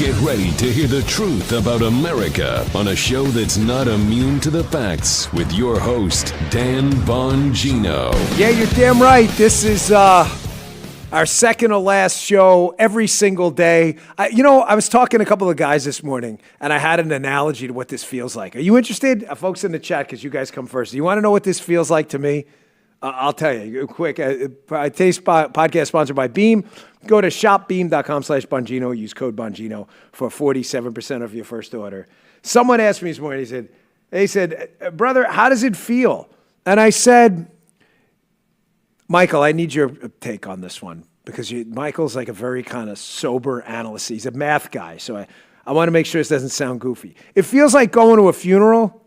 Get ready to hear the truth about America on a show that's not immune to the facts with your host, Dan Bongino. Yeah, you're damn right. This is our second to last show every single day. I was talking to a couple of guys this morning, and I had an analogy to what this feels like. Are you interested? Folks in the chat, because you guys come first. Do you want to know what this feels like to me? I'll tell you quick. Today's podcast sponsored by Beam. Go to shopbeam.com/Bongino. Use code Bongino for 47% of your first order. Someone asked me this morning, he said, brother, how does it feel? And I said, Michael, I need your take on this one because Michael's like a very kind of sober analyst. He's a math guy, so I want to make sure this doesn't sound goofy. It feels like going to a funeral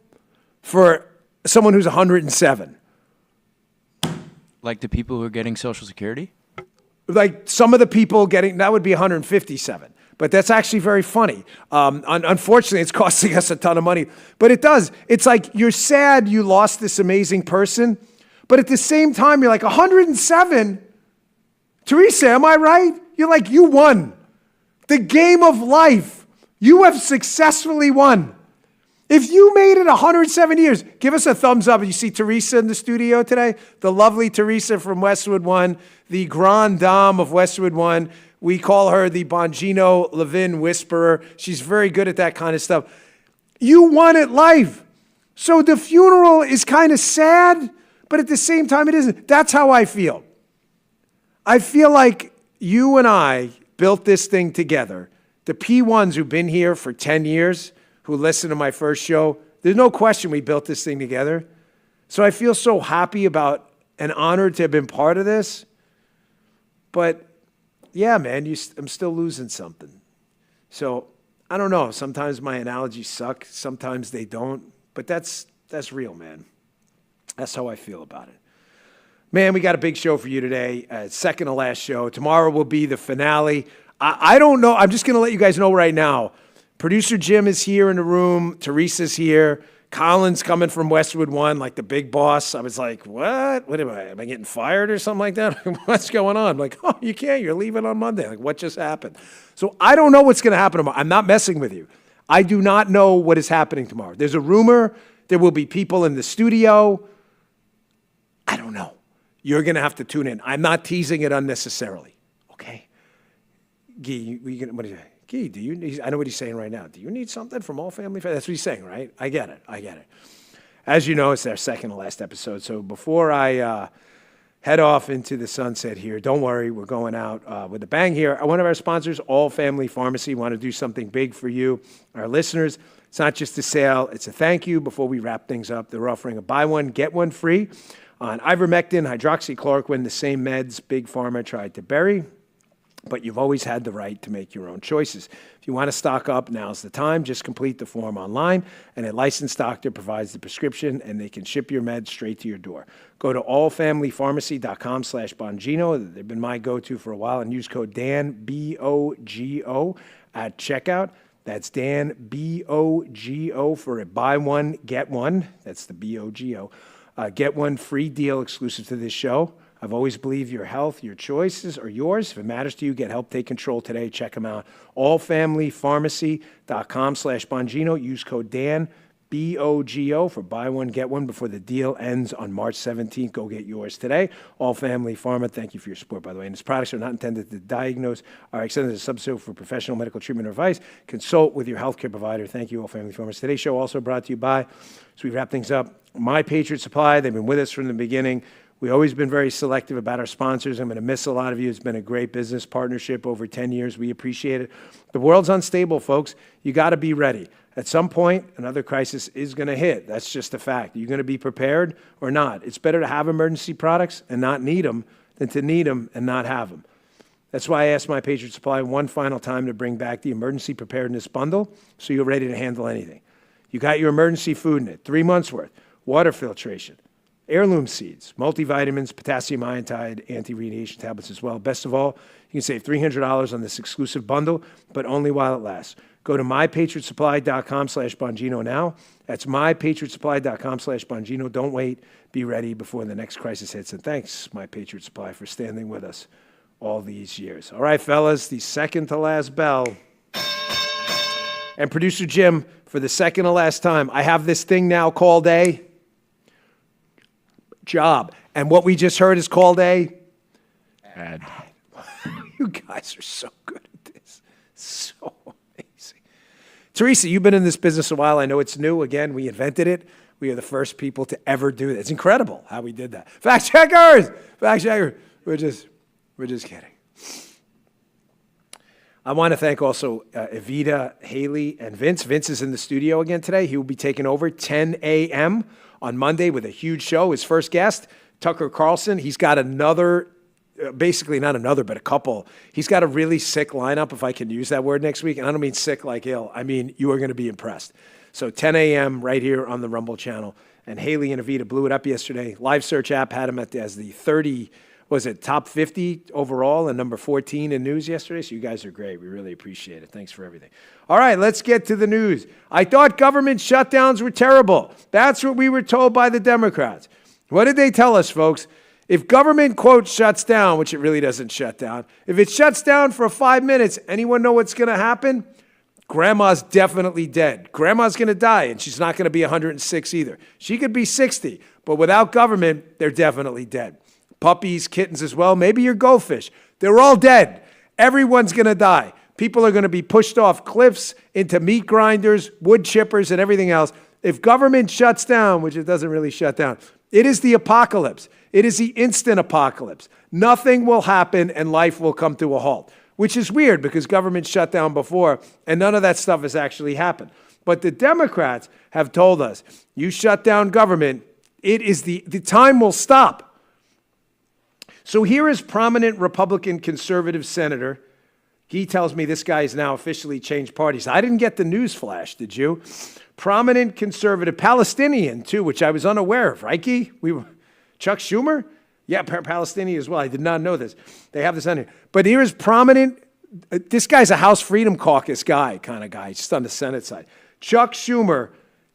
for someone who's 107. Like the people who are getting Social Security? Like some of the people getting, that would be 157. But that's actually very funny. Unfortunately, it's costing us a ton of money. But it does. It's like you're sad you lost this amazing person. But at the same time, you're like, 107? Teresa, am I right? You're like, you won. The game of life. You have successfully won. If you made it 107 years, give us a thumbs up. You see Teresa in the studio today? The lovely Teresa from Westwood One, the grande dame of Westwood One. We call her the Bongino Levin Whisperer. She's very good at that kind of stuff. You won at life. So the funeral is kind of sad, but at the same time it isn't. That's how I feel. I feel like you and I built this thing together. The P1s who've been here for 10 years, who listened to my first show, there's no question we built this thing together. So I feel so happy about and honored to have been part of this. But yeah, man, I'm still losing something. So I don't know. Sometimes my analogies suck. Sometimes they don't. But that's real, man. That's how I feel about it. Man, we got a big show for you today. Second to last show. Tomorrow will be the finale. I don't know. I'm just going to let you guys know right now. Producer Jim is here in the room. Teresa's here. Colin's coming from Westwood One, like the big boss. I was like, what? What am I getting fired or something like that? What's going on? I'm like, oh, you can't. You're leaving on Monday. Like, what just happened? So I don't know what's going to happen tomorrow. I'm not messing with you. I do not know what is happening tomorrow. There's a rumor there will be people in the studio. I don't know. You're going to have to tune in. I'm not teasing it unnecessarily. Okay? Guy, what do you say? Gee, do you need, I know what he's saying right now. Do you need something from All Family? That's what he's saying, right? I get it. As you know, it's their second to last episode. So before I head off into the sunset here, don't worry, we're going out with a bang here. One of our sponsors, All Family Pharmacy, want to do something big for you, our listeners. It's not just a sale, it's a thank you. Before we wrap things up, they're offering a buy one, get one free on ivermectin, hydroxychloroquine, the same meds Big Pharma tried to bury. But you've always had the right to make your own choices. If you want to stock up, now's the time. Just complete the form online, and a licensed doctor provides the prescription, and they can ship your meds straight to your door. Go to allfamilypharmacy.com/Bongino. They've been my go-to for a while, and use code Dan, B-O-G-O, at checkout. That's Dan, B-O-G-O, for a buy one, get one. That's the B-O-G-O. Get one free deal exclusive to this show. I've always believed your health, your choices are yours. If it matters to you, get help, take control today. Check them out. Allfamilypharmacy.com/Bongino. Use code Dan, B-O-G-O, for buy one, get one before the deal ends on March 17th. Go get yours today. All Family Pharma, thank you for your support, by the way. And its products are not intended to diagnose or extended as a substitute for professional medical treatment or advice. Consult with your healthcare provider. Thank you, All Family Pharma. Today's show also brought to you by, as we wrap things up, My Patriot Supply. They've been with us from the beginning. We've always been very selective about our sponsors. I'm going to miss a lot of you. It's been a great business partnership over 10 years. We appreciate it. The world's unstable, folks. You got to be ready. At some point, another crisis is going to hit. That's just a fact. You're going to be prepared or not. It's better to have emergency products and not need them than to need them and not have them. That's why I asked My Patriot Supply one final time to bring back the Emergency Preparedness Bundle so you're ready to handle anything. You got your emergency food in it, 3 months worth, water filtration, heirloom seeds, multivitamins, potassium iodide, anti-radiation tablets as well. Best of all, you can save $300 on this exclusive bundle, but only while it lasts. Go to mypatriotsupply.com/Bongino now. That's mypatriotsupply.com/Bongino. Don't wait. Be ready before the next crisis hits. And thanks, My Patriot Supply, for standing with us all these years. All right, fellas, the second to last bell. And producer Jim, for the second to last time, I have this thing now called a job. And what we just heard is called a Ad. You guys are so good at this. So amazing. Teresa, you've been in this business a while. I know it's new. Again, we invented it. We are the first people to ever do it. It's incredible how we did that. Fact checkers! Fact checkers. We're just kidding. I want to thank also Evita, Haley, and Vince. Vince is in the studio again today. He will be taking over 10 a.m. on Monday with a huge show. His first guest, Tucker Carlson. He's got another, basically not another, but a couple. He's got a really sick lineup, if I can use that word next week. And I don't mean sick like ill. I mean, you are going to be impressed. So 10 a.m. right here on the Rumble channel. And Haley and Evita blew it up yesterday. Live search app had him as the 30, was it top 50 overall and number 14 in news yesterday? So you guys are great. We really appreciate it. Thanks for everything. All right, let's get to the news. I thought government shutdowns were terrible. That's what we were told by the Democrats. What did they tell us, folks? If government, quote, shuts down, which it really doesn't shut down, if it shuts down for 5 minutes, anyone know what's going to happen? Grandma's definitely dead. Grandma's going to die, and she's not going to be 106 either. She could be 60, but without government, they're definitely dead. Puppies, kittens as well, maybe your goldfish. They're all dead. Everyone's going to die. People are going to be pushed off cliffs, into meat grinders, wood chippers, and everything else. If government shuts down, which it doesn't really shut down, it is the apocalypse. It is the instant apocalypse. Nothing will happen and life will come to a halt, which is weird because government shut down before and none of that stuff has actually happened. But the Democrats have told us, you shut down government, it is the time will stop. So here is prominent Republican conservative senator. He tells me this guy has now officially changed parties. I didn't get the news flash, did you? Prominent conservative, Palestinian too, which I was unaware of. Right, Guy? Chuck Schumer? Yeah, Palestinian as well. I did not know this. They have this on here. But here is prominent, this guy's a House Freedom Caucus guy, kind of guy, just on the Senate side. Chuck Schumer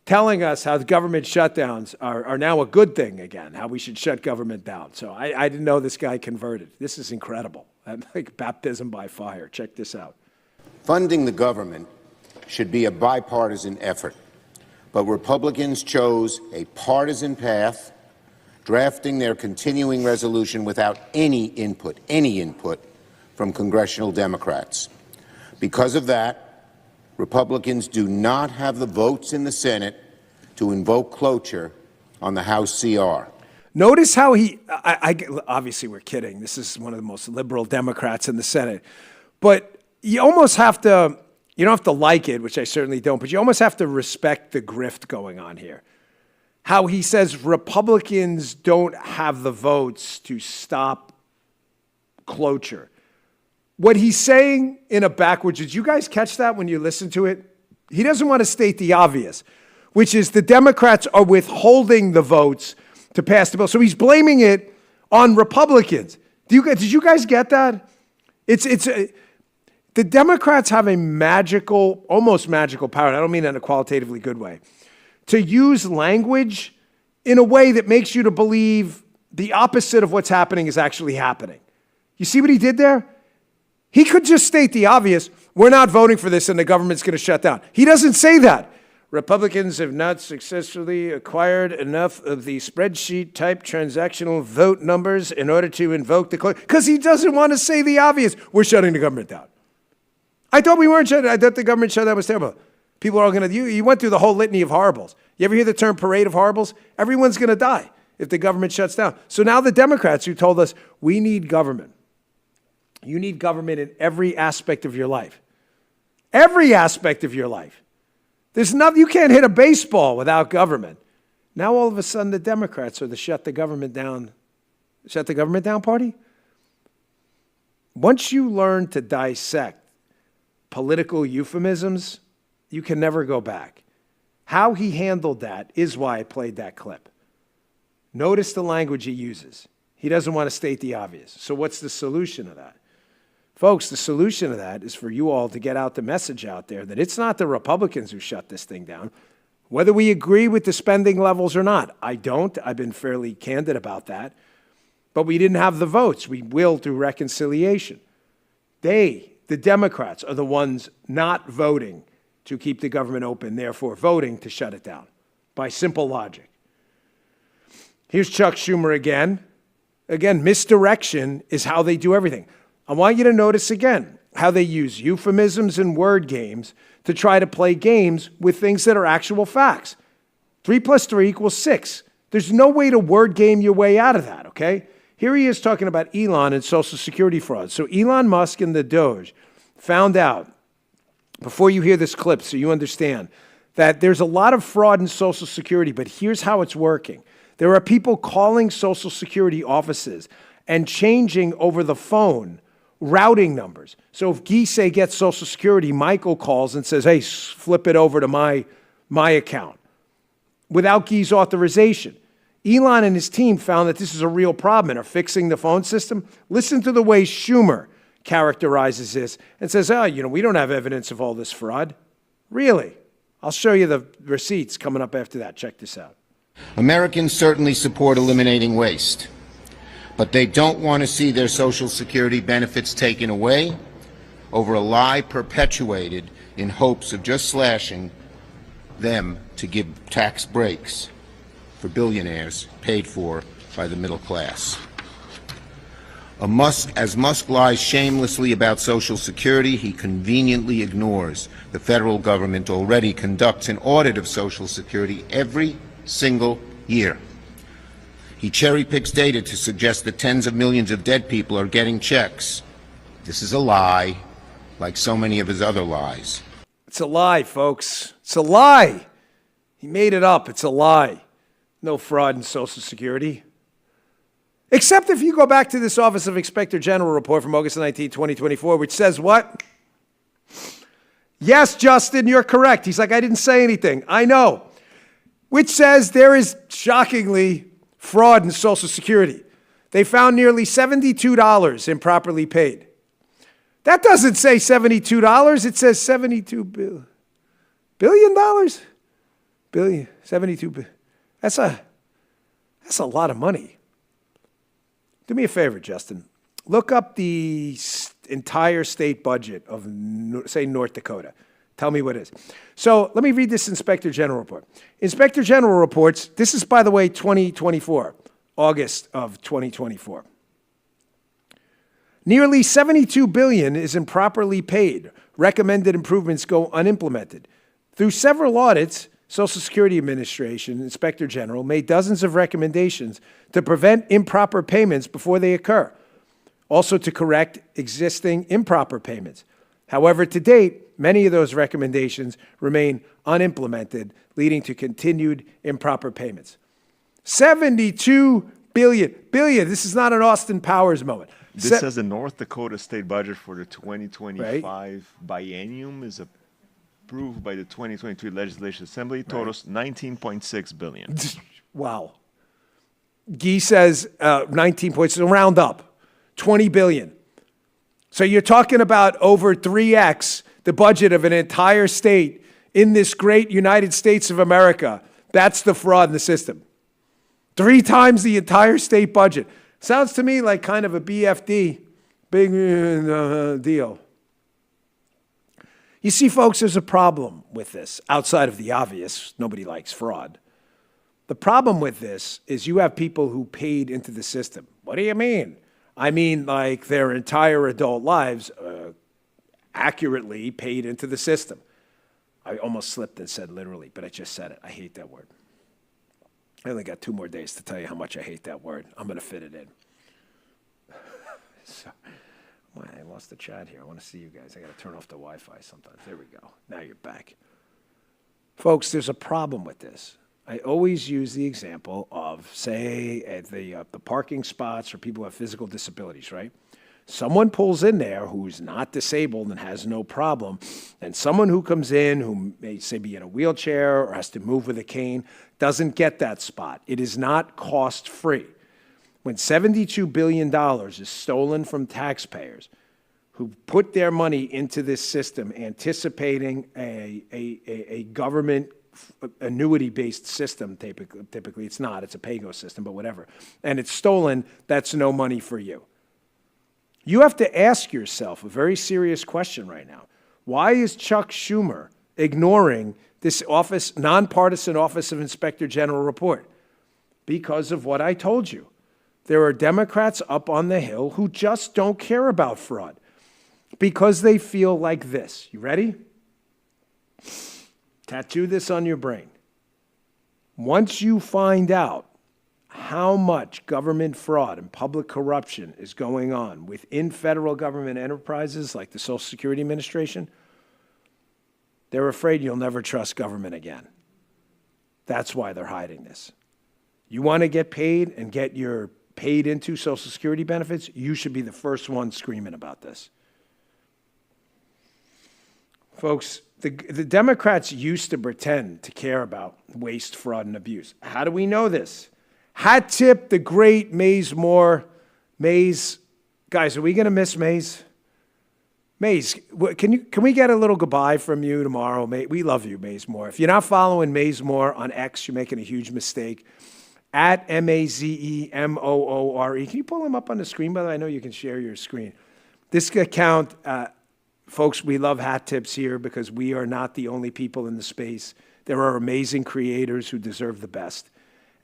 telling us how the government shutdowns are now a good thing again, how we should shut government down. So I didn't know this guy converted. This is incredible. Like baptism by fire. Check this out. Funding the government should be a bipartisan effort, but Republicans chose a partisan path, drafting their continuing resolution without any input from congressional Democrats. Because of that, Republicans do not have the votes in the Senate to invoke cloture on the House CR. Notice how obviously we're kidding. This is one of the most liberal Democrats in the Senate. But you almost have to, you don't have to like it, which I certainly don't, but you almost have to respect the grift going on here. How he says Republicans don't have the votes to stop cloture. What he's saying in a backwards, did you guys catch that when you listen to it? He doesn't want to state the obvious, which is the Democrats are withholding the votes to pass the bill. So he's blaming it on Republicans. Did you guys get that? The Democrats have a magical, almost magical power, and I don't mean that in a qualitatively good way, to use language in a way that makes you to believe the opposite of what's happening is actually happening. You see what he did there? He could just state the obvious, we're not voting for this and the government's going to shut down. He doesn't say that. Republicans have not successfully acquired enough of the spreadsheet-type transactional vote numbers in order to invoke the cloture. Because he doesn't want to say the obvious, we're shutting the government down. I thought we weren't shutting. I thought the government shutdown was terrible. People are all going to, you went through the whole litany of horribles. You ever hear the term parade of horribles? Everyone's going to die if the government shuts down. So now the Democrats who told us, we need government. You need government in every aspect of your life. Every aspect of your life. There's nothing, you can't hit a baseball without government. Now all of a sudden the Democrats are the shut the government down party. Once you learn to dissect political euphemisms, you can never go back. How he handled that is why I played that clip. Notice the language he uses. He doesn't want to state the obvious. So what's the solution to that? Folks, the solution to that is for you all to get out the message out there that it's not the Republicans who shut this thing down. Whether we agree with the spending levels or not, I don't. I've been fairly candid about that. But we didn't have the votes. We will through reconciliation. The Democrats, are the ones not voting to keep the government open, therefore voting to shut it down, by simple logic. Here's Chuck Schumer again. Again, misdirection is how they do everything. I want you to notice again how they use euphemisms and word games to try to play games with things that are actual facts. 3 + 3 = 6. There's no way to word game your way out of that, okay? Here he is talking about Elon and Social Security fraud. So Elon Musk and the Doge found out, before you hear this clip so you understand, that there's a lot of fraud in Social Security, but here's how it's working. There are people calling Social Security offices and changing over the phone routing numbers. So if Gise gets Social Security, Michael calls and says, hey, flip it over to my account without Guy's authorization. Elon and his team found that this is a real problem and are fixing the phone system. Listen to the way Schumer characterizes this and says, we don't have evidence of all this fraud. Really? I'll show you the receipts coming up after that. Check this out. Americans certainly support eliminating waste, but they don't want to see their Social Security benefits taken away over a lie perpetuated in hopes of just slashing them to give tax breaks for billionaires paid for by the middle class. As Musk lies shamelessly about Social Security, he conveniently ignores the federal government already conducts an audit of Social Security every single year. He cherry-picks data to suggest that tens of millions of dead people are getting checks. This is a lie, like so many of his other lies. It's a lie, folks. It's a lie. He made it up. It's a lie. No fraud in Social Security. Except if you go back to this Office of Inspector General report from August 19, 2024, which says what? Yes, Justin, you're correct. He's like, I didn't say anything. I know. Which says there is, shockingly, fraud in Social Security. They found nearly $72 improperly paid. That doesn't say $72. It says $72 billion. Billion, 72 billion. That's a lot of money. Do me a favor, Justin. Look up the entire state budget of, say, North Dakota. Tell me what it is. So let me read this Inspector General report. Inspector General reports, this is, by the way, 2024, August of 2024. Nearly $72 billion is improperly paid. Recommended improvements go unimplemented. Through several audits, Social Security Administration, Inspector General, made dozens of recommendations to prevent improper payments before they occur, also to correct existing improper payments. However, to date, many of those recommendations remain unimplemented, leading to continued improper payments. $72 billion. This is not an Austin Powers moment. This says the North Dakota state budget for the 2025 biennium is approved by the 2023 Legislative Assembly, totals $19.6 billion. Wow. Guy says 19 points, so round up, $20 billion. So you're talking about over 3x the budget of an entire state in this great United States of America. That's the fraud in the system. 3 times the entire state budget. Sounds to me like kind of a BFD, big deal. You see, folks, there's a problem with this. Outside of the obvious, nobody likes fraud. The problem with this is you have people who paid into the system. What do you mean? I mean, like their entire adult lives accurately paid into the system. I almost slipped and said literally, but I just said it. I hate that word. I only got 2 more days to tell you how much I hate that word. I'm going to fit it in. So, I lost the chat here. I want to see you guys. I got to turn off the Wi-Fi sometimes. There we go. Now you're back. Folks, there's a problem with this. I always use the example of, say, at the parking spots for people who have physical disabilities, right? Someone pulls in there who's not disabled and has no problem, and someone who comes in who may, say, be in a wheelchair or has to move with a cane doesn't get that spot. It is not cost-free. When $72 billion is stolen from taxpayers who put their money into this system anticipating a government annuity-based system, typically it's not, it's a pay-go system, but whatever, and it's stolen, that's no money for you. You have to ask yourself a very serious question right now. Why is Chuck Schumer ignoring this nonpartisan Office of Inspector General report because of what I told you. There are Democrats up on the Hill who just don't care about fraud because they feel like this. You ready? Tattoo this on your brain. Once you find out how much government fraud and public corruption is going on within federal government enterprises like the Social Security Administration, they're afraid you'll never trust government again. That's why they're hiding this. You want to get paid and get your paid into Social Security benefits, you should be the first one screaming about this. Folks, the Democrats used to pretend to care about waste, fraud, and abuse. How do we know this? Hat tip the great Mays Moore. Mays, guys, are we going to miss Mays? Mays, can we get a little goodbye from you tomorrow? We love you, Mays Moore. If you're not following Mays Moore on X, you're making a huge mistake. At MazeMoore. Can you pull him up on the screen, by the way? I know you can share your screen. This account, folks, we love hat tips here because we are not the only people in the space. There are amazing creators who deserve the best.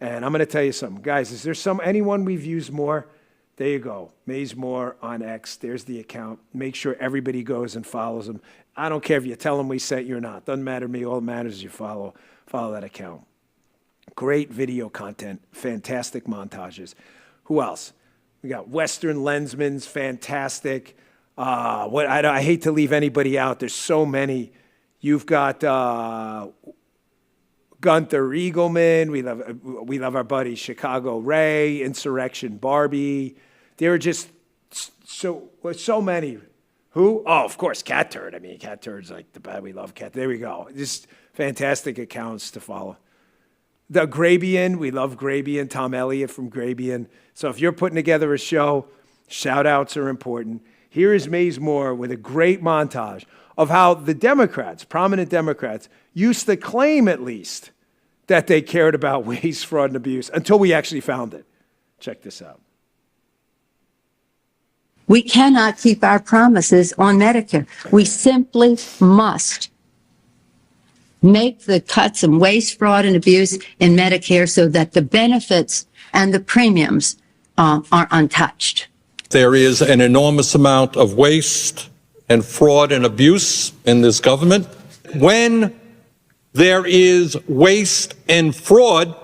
And I'm going to tell you something. Guys, is there anyone we've used more? There you go. Maze Moore on X. There's the account. Make sure everybody goes and follows him. I don't care if you tell them we sent you or not. Doesn't matter to me. All that matters is you follow that account. Great video content. Fantastic montages. Who else? We got Western Lensman's fantastic. I hate to leave anybody out. There's so many. You've got Gunther Riegelman. We love our buddy Chicago Ray, Insurrection Barbie. There are just so many. Who? Oh, of course, Cat Turd. I mean, Cat Turd's like the bad. We love Cat. There we go. Just fantastic accounts to follow. The Grabian. We love Grabian. Tom Elliott from Grabian. So if you're putting together a show, shout outs are important. Here is Maze Moore with a great montage of how the Democrats, prominent Democrats, used to claim at least that they cared about waste, fraud, and abuse until we actually found it. Check this out. We cannot keep our promises on Medicare. We simply must make the cuts in waste, fraud, and abuse in Medicare so that the benefits and the premiums are untouched. There is an enormous amount of waste and fraud and abuse in this government. When there is waste and fraud,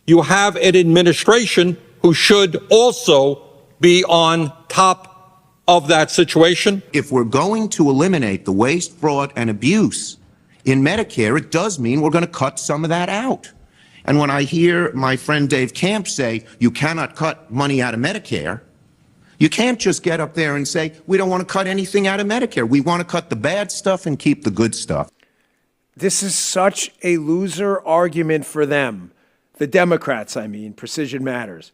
you have an administration who should also be on top of that situation. If we're going to eliminate the waste, fraud, and abuse in Medicare, it does mean we're going to cut some of that out. And when I hear my friend Dave Camp say you cannot cut money out of Medicare, you can't just get up there and say, we don't want to cut anything out of Medicare. We want to cut the bad stuff and keep the good stuff. This is such a loser argument for them, the Democrats, I mean, Precision Matters,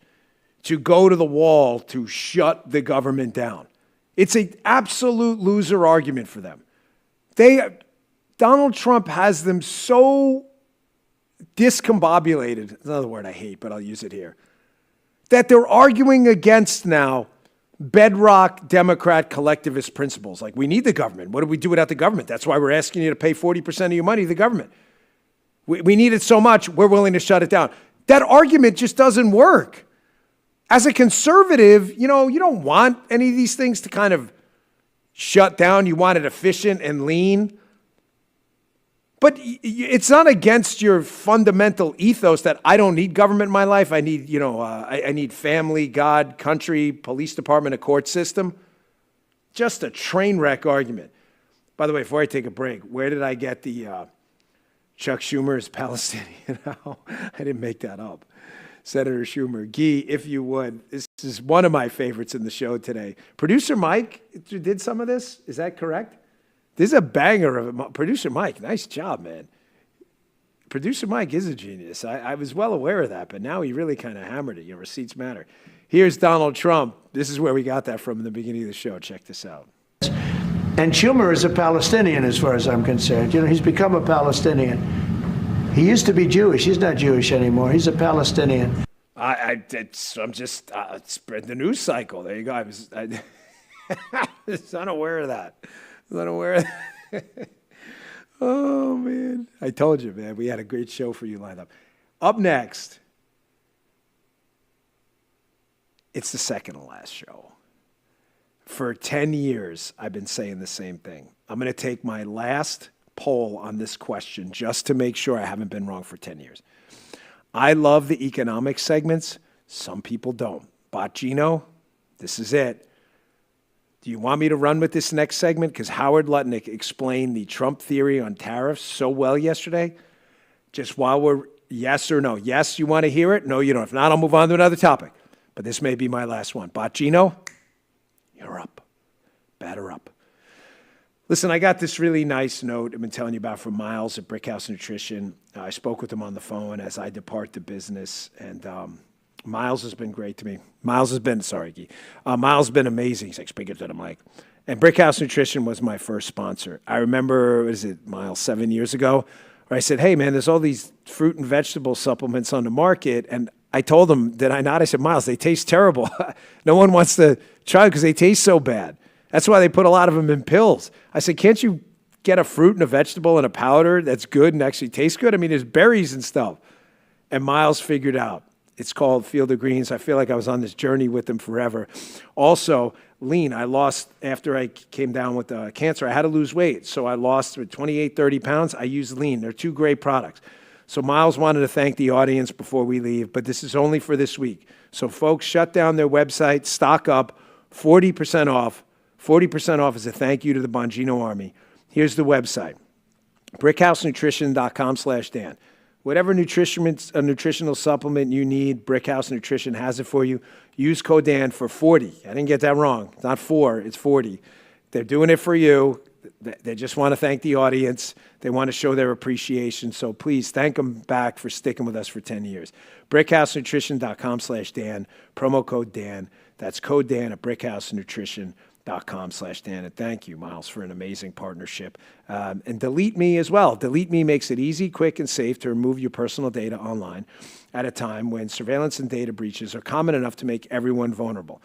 to go to the wall to shut the government down. It's an absolute loser argument for them. Donald Trump has them so discombobulated, another word I hate, but I'll use it here, that they're arguing against now bedrock Democrat collectivist principles. Like, we need the government. What do we do without the government? That's why we're asking you to pay 40% of your money to the government. We need it so much, we're willing to shut it down. That argument just doesn't work. As a conservative, you don't want any of these things to kind of shut down. You want it efficient and lean. But it's not against your fundamental ethos that I don't need government in my life. I need, I need family, God, country, police department, a court system. Just a train wreck argument. By the way, before I take a break, where did I get the Chuck Schumer is Palestinian? I didn't make that up. Senator Schumer, Guy, if you would, this is one of my favorites in the show today. Producer Mike did some of this. Is that correct? This is a banger of it. Producer Mike, nice job, man. Producer Mike is a genius. I was well aware of that, but now he really kind of hammered it. Your receipts matter. Here's Donald Trump. This is where we got that from in the beginning of the show. Check this out. And Schumer is a Palestinian as far as I'm concerned. He's become a Palestinian. He used to be Jewish. He's not Jewish anymore. He's a Palestinian. I'm just spread the news cycle. There you go. I was unaware of that. Oh, man. I told you, man. We had a great show for you lined up. Up next, it's the second to last show. For 10 years, I've been saying the same thing. I'm going to take my last poll on this question just to make sure I haven't been wrong for 10 years. I love the economic segments. Some people don't. Bongino, this is it. Do you want me to run with this next segment? Because Howard Lutnick explained the Trump theory on tariffs so well yesterday. Just while we're yes or no. Yes, you want to hear it? No, you don't. If not, I'll move on to another topic. But this may be my last one. Bongino, you're up. Batter up. Listen, I got this really nice note I've been telling you about from Miles at Brickhouse Nutrition. I spoke with him on the phone as I depart the business, and Miles has been great to me. Miles has been amazing. He's like, speaking to the mic. And Brickhouse Nutrition was my first sponsor. I remember, Miles, 7 years ago, where I said, hey, man, there's all these fruit and vegetable supplements on the market, and I told him, did I not? I said, Miles, they taste terrible. No one wants to try because they taste so bad. That's why they put a lot of them in pills. I said, can't you get a fruit and a vegetable and a powder that's good and actually tastes good? I mean, there's berries and stuff. And Miles figured out. It's called Field of Greens. I feel like I was on this journey with him forever. Also, lean. I lost, after I came down with cancer, I had to lose weight. So I lost 28, 30 pounds. I used lean. They're two great products. So Miles wanted to thank the audience before we leave, but this is only for this week. So folks, shut down their website, stock up, 40% off. 40% off as a thank you to the Bongino Army. Here's the website, brickhousenutrition.com/Dan. Whatever nutritional supplement you need, Brickhouse Nutrition has it for you. Use code Dan for 40. I didn't get that wrong. It's not 4, it's 40. They're doing it for you. They just want to thank the audience. They want to show their appreciation. So please thank them back for sticking with us for 10 years. brickhousenutrition.com/Dan, promo code Dan. That's code Dan at brickhousenutrition.com/Dan. And thank you, Miles, for an amazing partnership. And Delete Me as well. Delete Me makes it easy, quick, and safe to remove your personal data online at a time when surveillance and data breaches are common enough to make everyone vulnerable.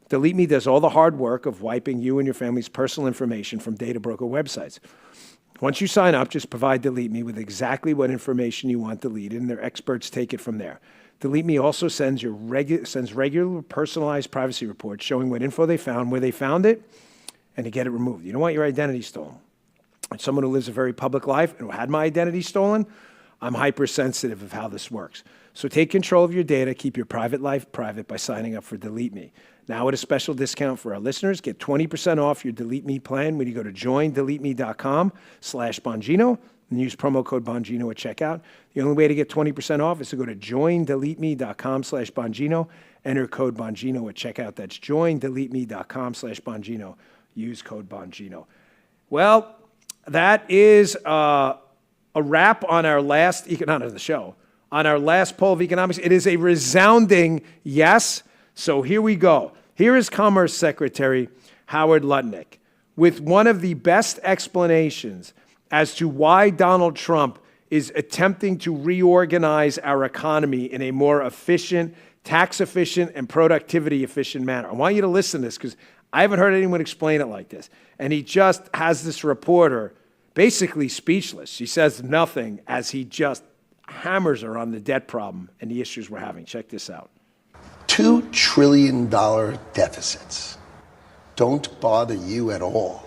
Delete Me does all the hard work of wiping you and your family's personal information from data broker websites. Once you sign up, just provide Delete Me with exactly what information you want deleted, and their experts take it from there. Delete Me also sends regular personalized privacy reports showing what info they found, where they found it, and to get it removed. You don't want your identity stolen. As someone who lives a very public life and who had my identity stolen, I'm hypersensitive of how this works. So take control of your data, keep your private life private by signing up for Delete Me. Now at a special discount for our listeners, get 20% off your Delete Me plan when you go to joindeleteme.com/Bongino and use promo code Bongino at checkout. The only way to get 20% off is to go to joindeleteme.com/Bongino, enter code Bongino at checkout. That's joindeleteme.com/Bongino. Use code Bongino. Well, that is a wrap on our last, not on the show, on our last poll of economics. It is a resounding yes. So here we go. Here is Commerce Secretary Howard Lutnick with one of the best explanations as to why Donald Trump is attempting to reorganize our economy in a more efficient, tax-efficient, and productivity-efficient manner. I want you to listen to this because I haven't heard anyone explain it like this. And he just has this reporter basically speechless. She says nothing as he just hammers her on the debt problem and the issues we're having. Check this out. $2 trillion deficits don't bother you at all.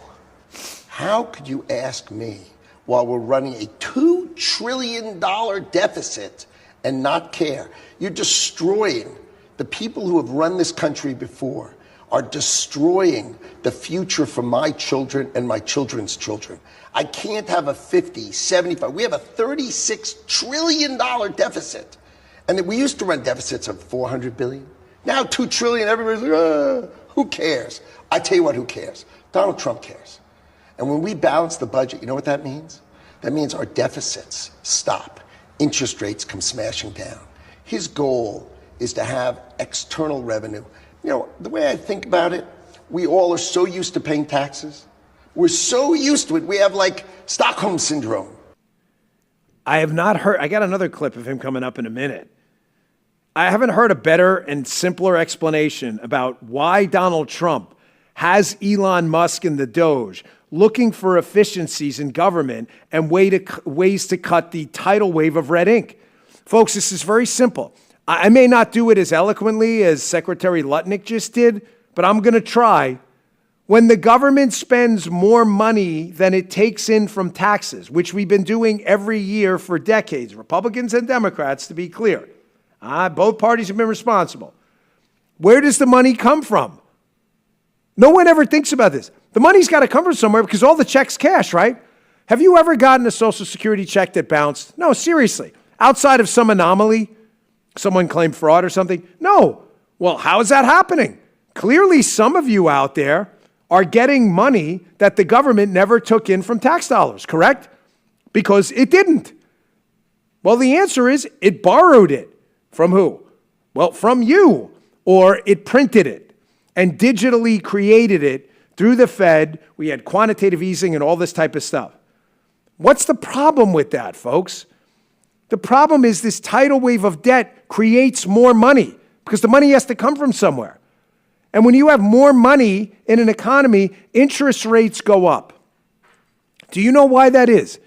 How could you ask me, while we're running a $2 trillion deficit, and not care? You're destroying the people who have run this country before, are destroying the future for my children and my children's children. I can't have a 50, 75. We have a $36 trillion deficit. And we used to run deficits of $400 billion. Now $2 trillion, everybody's like, who cares? I tell you what, who cares? Donald Trump cares. And when we balance the budget, you know what that means? That means our deficits stop. Interest rates come smashing down. His goal is to have external revenue. You know, the way I think about it, we all are so used to paying taxes. We're so used to it. We have like Stockholm syndrome. I have not heard, I got another clip of him coming up in a minute. I haven't heard a better and simpler explanation about why Donald Trump has Elon Musk and the Doge looking for efficiencies in government and ways to cut the tidal wave of red ink. Folks, this is very simple. I may not do it as eloquently as Secretary Lutnick just did, but I'm going to try. When the government spends more money than it takes in from taxes, which we've been doing every year for decades, Republicans and Democrats, to be clear, both parties have been responsible. Where does the money come from? No one ever thinks about this. The money's got to come from somewhere because all the checks cash, right? Have you ever gotten a Social Security check that bounced? No, seriously. Outside of some anomaly, someone claimed fraud or something? No. Well, how is that happening? Clearly, some of you out there are getting money that the government never took in from tax dollars, correct? Because it didn't. Well, the answer is it borrowed it. From who? Well, from you. Or it printed it and digitally created it through the Fed. We had quantitative easing and all this type of stuff. What's the problem with that, folks? The problem is this tidal wave of debt creates more money because the money has to come from somewhere. And when you have more money in an economy, interest rates go up. Do you know why that is?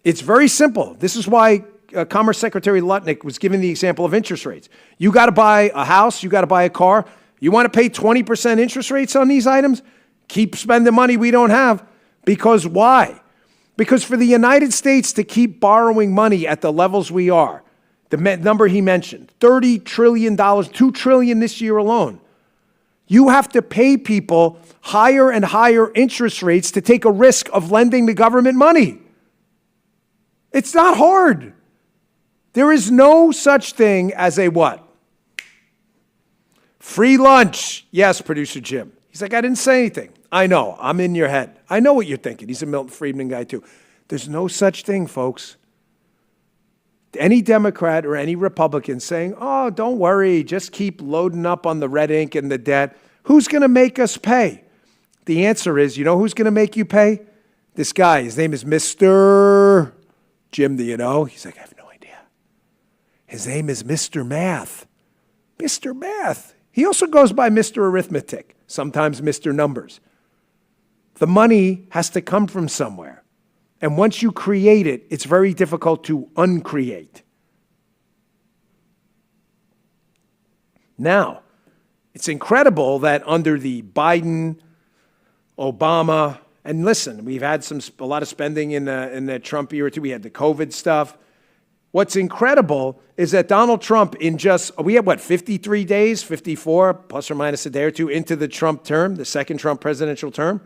It's very simple. This is why Commerce Secretary Lutnick was giving the example of interest rates. You got to buy a house, you got to buy a car. You want to pay 20% interest rates on these items? Keep spending money we don't have. Because why? Because for the United States to keep borrowing money at the levels we are, the number he mentioned, $30 trillion, $2 trillion this year alone, you have to pay people higher and higher interest rates to take a risk of lending the government money. It's not hard. There is no such thing as a what? Free lunch. Yes, producer Jim. He's like, I didn't say anything. I know. I'm in your head. I know what you're thinking. He's a Milton Friedman guy too. There's no such thing, folks. Any Democrat or any Republican saying, oh, don't worry, just keep loading up on the red ink and the debt. Who's going to make us pay? The answer is, you know who's going to make you pay? This guy. His name is Mr. Jim, do you know? He's like, I have no idea. His name is Mr. Math. Mr. Math. He also goes by Mr. Arithmetic, sometimes Mr. Numbers. The money has to come from somewhere. And once you create it, it's very difficult to uncreate. Now, it's incredible that under the Biden, Obama, and listen, we've had a lot of spending in the Trump era too. We had the COVID stuff. What's incredible is that Donald Trump we had 53 days, 54, plus or minus a day or two into the Trump term, the second Trump presidential term,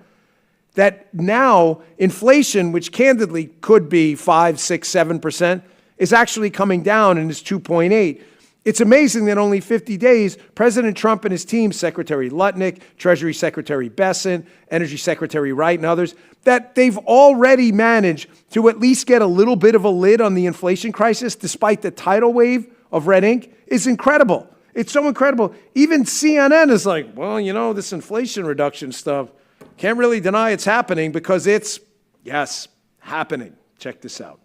that now inflation, which candidly could be 5, 6, 7%, is actually coming down and is 2.8. It's amazing that only 50 days, President Trump and his team, Secretary Lutnick, Treasury Secretary Bessent, Energy Secretary Wright, and others, that they've already managed to at least get a little bit of a lid on the inflation crisis, despite the tidal wave of red ink, is incredible. It's so incredible. Even CNN is like, well, you know, this inflation reduction stuff, can't really deny it's happening because it's, yes, happening. Check this out.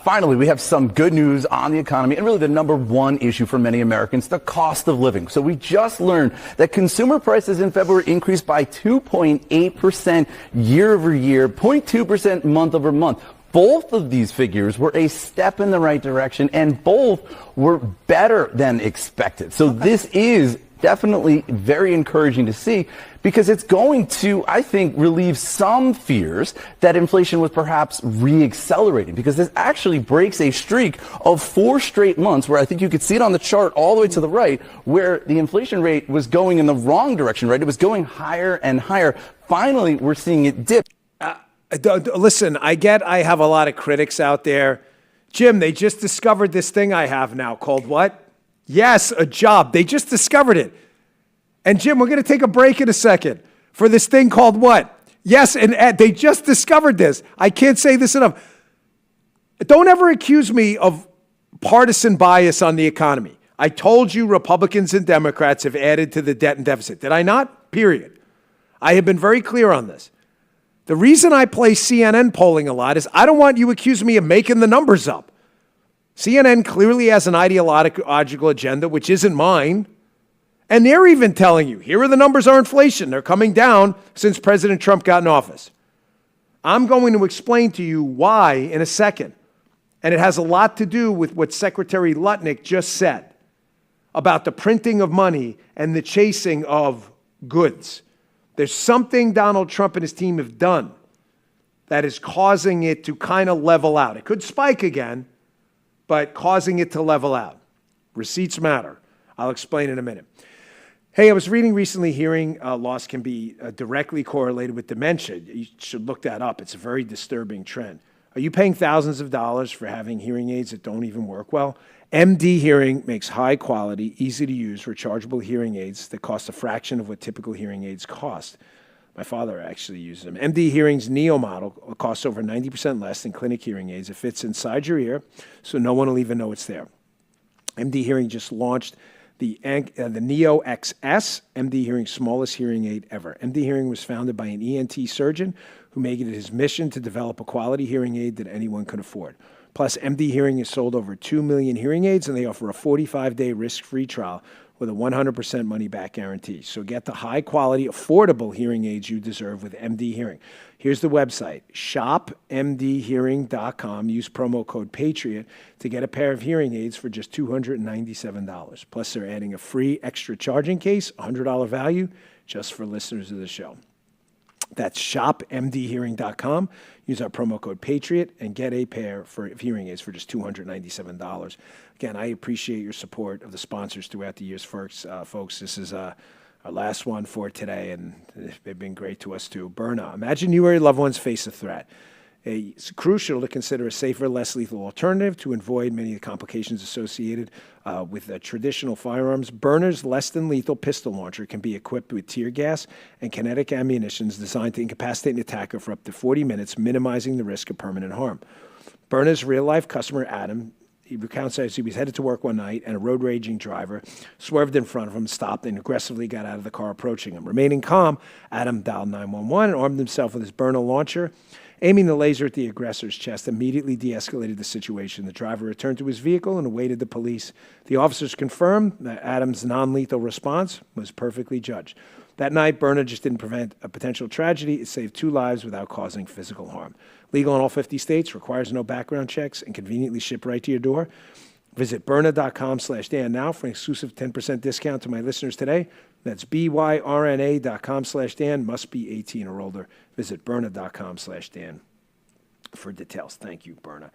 Finally, we have some good news on the economy and really the number one issue for many Americans, the cost of living. So we just learned that consumer prices in February increased by 2.8% year over year, 0.2% month over month. Both of these figures were a step in the right direction and both were better than expected. So this is definitely very encouraging to see because it's going to, I think, relieve some fears that inflation was perhaps re-accelerating because this actually breaks a streak of 4 straight months where I think you could see it on the chart all the way to the right where the inflation rate was going in the wrong direction, right? It was going higher and higher. Finally, we're seeing it dip. Listen, I have a lot of critics out there. Jim, they just discovered this thing I have now called what? Yes, a job. They just discovered it. And Jim, we're going to take a break in a second for this thing called what? Yes, and they just discovered this. I can't say this enough. Don't ever accuse me of partisan bias on the economy. I told you Republicans and Democrats have added to the debt and deficit. Did I not? Period. I have been very clear on this. The reason I play CNN polling a lot is I don't want you accusing me of making the numbers up. CNN clearly has an ideological agenda, which isn't mine. And they're even telling you, here are the numbers on inflation. They're coming down since President Trump got in office. I'm going to explain to you why in a second. And it has a lot to do with what Secretary Lutnick just said about the printing of money and the chasing of goods. There's something Donald Trump and his team have done that is causing it to kind of level out. It could spike again, but causing it to level out. Receipts matter. I'll explain in a minute. Hey, I was reading recently hearing loss can be directly correlated with dementia. You should look that up. It's a very disturbing trend. Are you paying thousands of dollars for having hearing aids that don't even work well? MD Hearing makes high quality, easy to use, rechargeable hearing aids that cost a fraction of what typical hearing aids cost. My father actually uses them. MD Hearing's Neo model costs over 90% less than clinic hearing aids. It fits inside your ear, so no one will even know it's there. MD Hearing just launched the Neo XS, MD Hearing's smallest hearing aid ever. MD Hearing was founded by an ENT surgeon who made it his mission to develop a quality hearing aid that anyone could afford. Plus, MD Hearing has sold over 2 million hearing aids, and they offer a 45-day risk-free trial with a 100% money-back guarantee. So get the high-quality, affordable hearing aids you deserve with MD Hearing. Here's the website, shopmdhearing.com. Use promo code PATRIOT to get a pair of hearing aids for just $297. Plus, they're adding a free extra charging case, $100 value, just for listeners of the show. That's shopmdhearing.com. Use our promo code PATRIOT and get a pair of hearing aids for just $297. Again, I appreciate your support of the sponsors throughout the years, folks. This is our last one for today, and they've been great to us too. Berna, imagine you or your loved ones face a threat. It's crucial to consider a safer, less lethal alternative to avoid many of the complications associated with traditional firearms. Berners less than lethal pistol launcher can be equipped with tear gas and kinetic ammunitions designed to incapacitate an attacker for up to 40 minutes, minimizing the risk of permanent harm. Berners' real-life customer, Adam, he recounts as he was headed to work one night and a road-raging driver swerved in front of him, stopped, and aggressively got out of the car approaching him. Remaining calm, Adam dialed 911 and armed himself with his Berners launcher. Aiming the laser at the aggressor's chest immediately de-escalated the situation. The driver returned to his vehicle and awaited the police. The officers confirmed that Adam's non-lethal response was perfectly judged. That night, Berna just didn't prevent a potential tragedy. It saved 2 lives without causing physical harm. Legal in all 50 states, requires no background checks, and conveniently shipped right to your door. Visit Byrna.com/Dan now for an exclusive 10% discount to my listeners today. That's BYRNA.com/Dan. Must be 18 or older. Visit Byrna.com/Dan for details. Thank you, Byrna.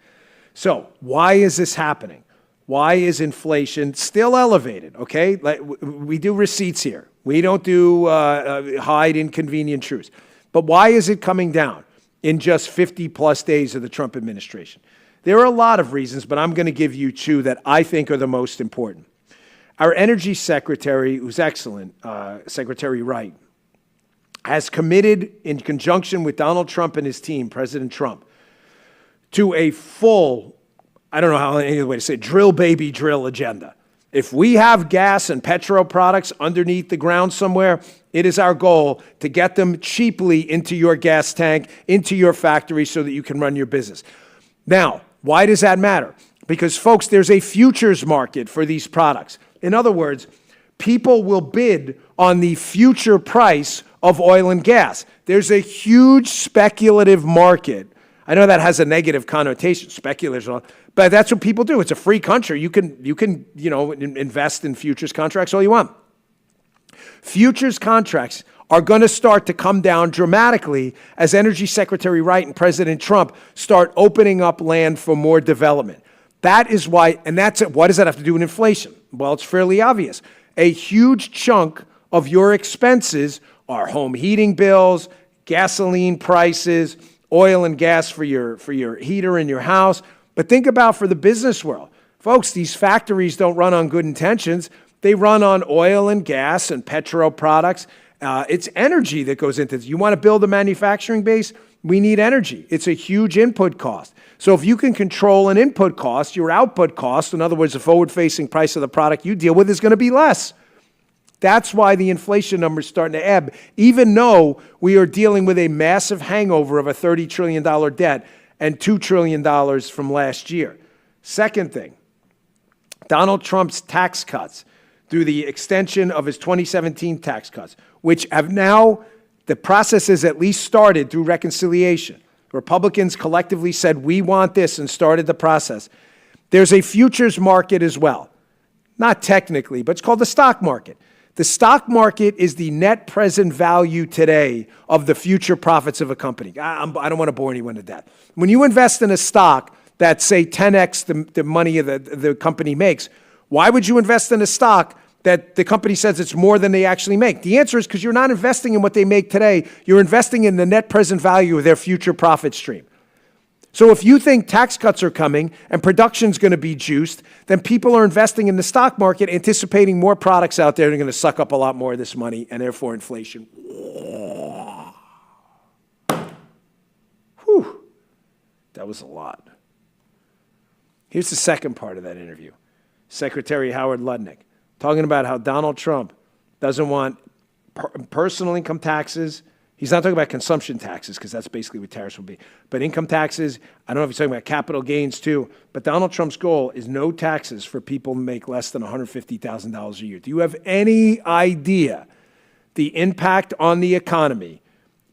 So why is this happening? Why is inflation still elevated? Okay, we do receipts here. We don't do hide inconvenient truths. But why is it coming down in just 50 plus days of the Trump administration? There are a lot of reasons, but I'm going to give you 2 that I think are the most important. Our energy secretary, who's excellent, Secretary Wright, has committed in conjunction with Donald Trump and his team, President Trump, to a full, I don't know how any other way to say it, drill baby drill agenda. If we have gas and petro products underneath the ground somewhere, it is our goal to get them cheaply into your gas tank, into your factory so that you can run your business. Now, why does that matter? Because, folks, there's a futures market for these products. In other words, people will bid on the future price of oil and gas. There's a huge speculative market. I know that has a negative connotation, speculative, but that's what people do. It's a free country. You can invest in futures contracts all you want. Futures contracts are going to start to come down dramatically as Energy Secretary Wright and President Trump start opening up land for more development. That is why, and that's it. What does that have to do with inflation? Well, it's fairly obvious. A huge chunk of your expenses are home heating bills, gasoline prices, oil and gas for your heater in your house. But think about for the business world. Folks, these factories don't run on good intentions. They run on oil and gas and petro products. It's energy that goes into this. You want to build a manufacturing base? We need energy. It's a huge input cost. So if you can control an input cost, your output cost, in other words, the forward-facing price of the product you deal with is going to be less. That's why the inflation number is starting to ebb, even though we are dealing with a massive hangover of a $30 trillion debt and $2 trillion from last year. Second thing, Donald Trump's tax cuts through the extension of his 2017 tax cuts, which have now, the process has at least started through reconciliation. Republicans collectively said, we want this, and started the process. There's a futures market as well. Not technically, but it's called the stock market. The stock market is the net present value today of the future profits of a company. I don't want to bore anyone to death. When you invest in a stock that, say, 10x the money the company makes, why would you invest in a stock that the company says it's more than they actually make? The answer is because you're not investing in what they make today. You're investing in the net present value of their future profit stream. So if you think tax cuts are coming and production's going to be juiced, then people are investing in the stock market, anticipating more products out there that are going to suck up a lot more of this money, and therefore inflation. Whew. That was a lot. Here's the second part of that interview. Secretary Howard Lutnick talking about how Donald Trump doesn't want personal income taxes. He's not talking about consumption taxes, because that's basically what tariffs will be. But income taxes, I don't know if he's talking about capital gains too, but Donald Trump's goal is no taxes for people who make less than $150,000 a year. Do you have any idea the impact on the economy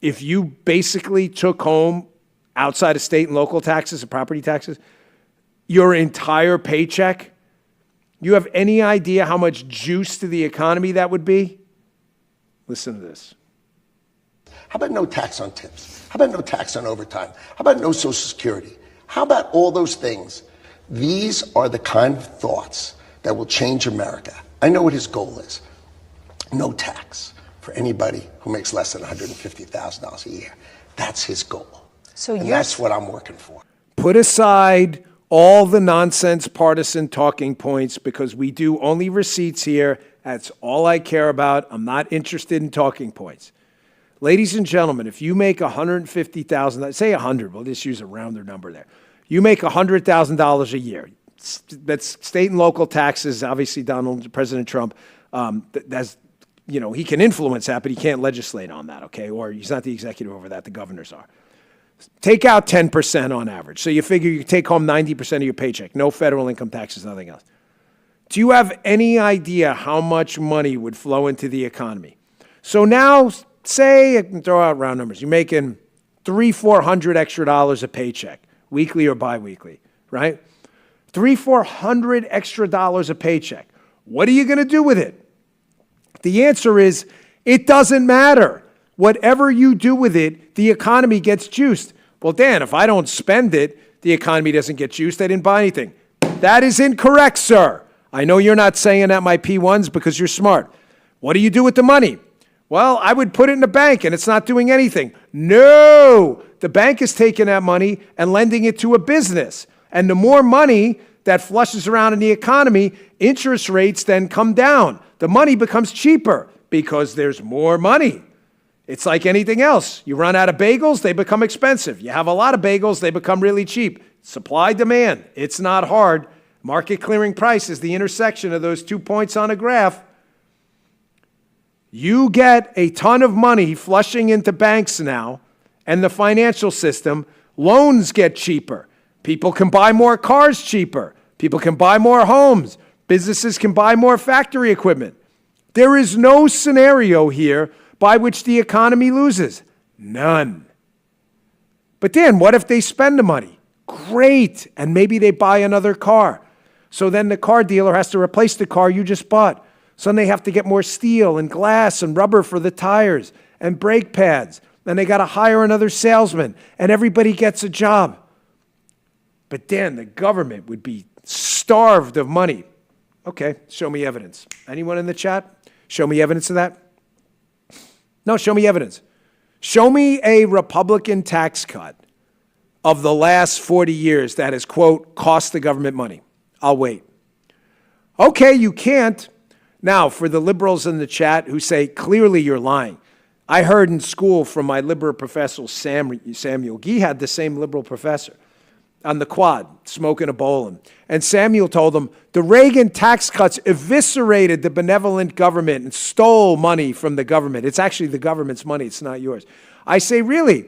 if you basically took home, outside of state and local taxes and property taxes, your entire paycheck? You have any idea how much juice to the economy that would be? Listen to this. How about no tax on tips? How about no tax on overtime? How about no Social Security? How about all those things? These are the kind of thoughts that will change America. I know what his goal is. No tax for anybody who makes less than $150,000 a year. That's his goal. And that's what I'm working for. Put aside all the nonsense partisan talking points, because we do only receipts here. That's all I care about. I'm not interested in talking points. Ladies and gentlemen, if you make $150,000, say 100, we'll just use a rounder number there. You make $100,000 a year. That's state and local taxes. Obviously, President Trump, that's, you know, he can influence that, but he can't legislate on that, okay? Or he's not the executive over that. The governors are. Take out 10% on average. So you figure you take home 90% of your paycheck. No federal income taxes, nothing else. Do you have any idea how much money would flow into the economy? So now, say, I can throw out round numbers. You're making $300-400 extra a paycheck, weekly or biweekly, right? $300-400 extra a paycheck. What are you going to do with it? The answer is, it doesn't matter. Whatever you do with it, the economy gets juiced. Well, Dan, if I don't spend it, the economy doesn't get juiced. I didn't buy anything. That is incorrect, sir. I know you're not saying that, my P1s, because you're smart. What do you do with the money? Well, I would put it in the bank, and it's not doing anything. No! The bank is taking that money and lending it to a business. And the more money that flushes around in the economy, interest rates then come down. The money becomes cheaper because there's more money. It's like anything else. You run out of bagels, they become expensive. You have a lot of bagels, they become really cheap. Supply, demand. It's not hard. Market clearing price is the intersection of those 2 points on a graph. You get a ton of money flushing into banks now and the financial system. Loans get cheaper. People can buy more cars cheaper. People can buy more homes. Businesses can buy more factory equipment. There is no scenario here by which the economy loses. None. But then, what if they spend the money? Great. And maybe they buy another car. So then the car dealer has to replace the car you just bought. So then they have to get more steel and glass and rubber for the tires and brake pads. Then they got to hire another salesman, and everybody gets a job. But then the government would be starved of money. Okay, show me evidence. Anyone in the chat? Show me evidence of that. No, show me evidence. Show me a Republican tax cut of the last 40 years that has, quote, cost the government money. I'll wait. Okay, you can't. Now, for the liberals in the chat who say, clearly you're lying. I heard in school from my liberal professor, Samuel. He had the same liberal professor on the quad, smoking a bowl. And Samuel told him, the Reagan tax cuts eviscerated the benevolent government and stole money from the government. It's actually the government's money. It's not yours. I say, really?